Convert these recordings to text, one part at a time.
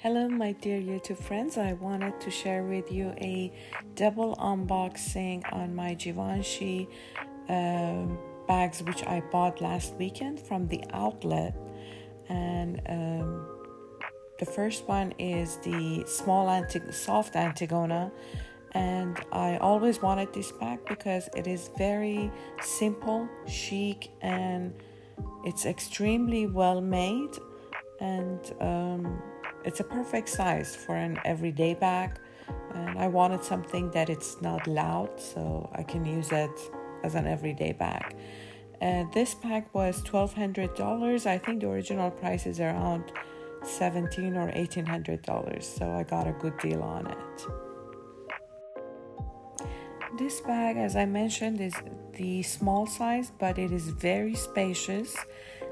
Hello my dear YouTube friends, I wanted to share with you a double unboxing on my Givenchy bags which I bought last weekend from the outlet. And the first one is the small soft Antigona, and I always wanted this bag because it is very simple, chic, and it's extremely well made, and it's a perfect size for an everyday bag. And I wanted something that it's not loud, so I can use it as an everyday bag. This bag was $1,200. I think the original price is around $1,700 or $1,800, so I got a good deal on it. This bag, as I mentioned, is the small size, but it is very spacious.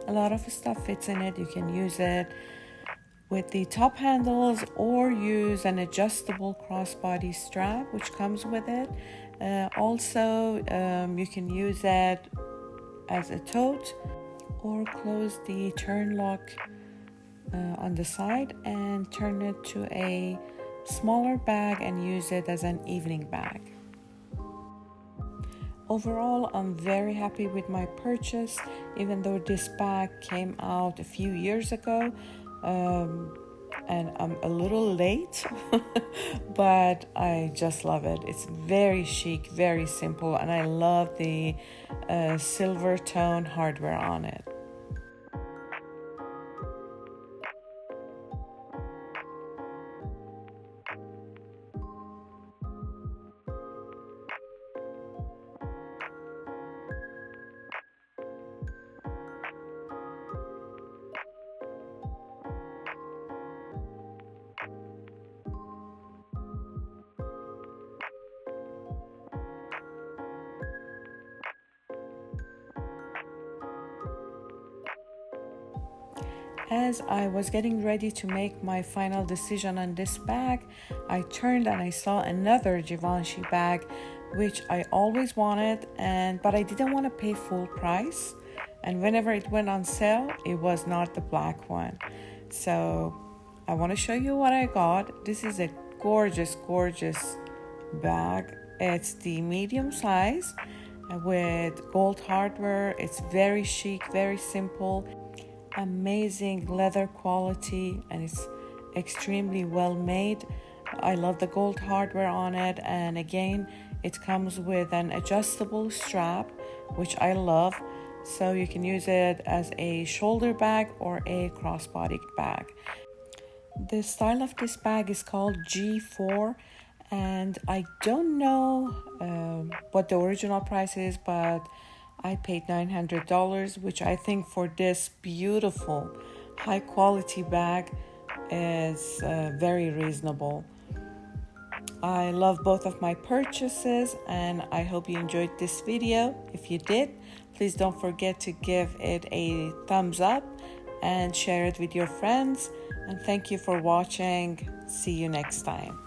A lot of stuff fits in it. You can use it with the top handles or use an adjustable crossbody strap which comes with it. Also, you can use it as a tote or close the turn lock on the side and turn it to a smaller bag and use it as an evening bag. Overall, I'm very happy with my purchase, even though this bag came out a few years ago. And I'm a little late, but I just love it. It's very chic, very simple, and I love the silver tone hardware on it. As I was getting ready to make my final decision on this bag, I turned and I saw another Givenchy bag, which I always wanted, but I didn't want to pay full price. And whenever it went on sale, it was not the black one. So I want to show you what I got. This is a gorgeous, gorgeous bag. It's the medium size with gold hardware. It's very chic, very simple. Amazing leather quality, and it's extremely well made. I love the gold hardware on it, and again it comes with an adjustable strap, which I love, so you can use it as a shoulder bag or a crossbody bag. The style of this bag is called G4, and I don't know what the original price is, but I paid $900, which I think for this beautiful high quality bag is very reasonable. I love both of my purchases, and I hope you enjoyed this video. If you did, please don't forget to give it a thumbs up and share it with your friends. And thank you for watching. See you next time.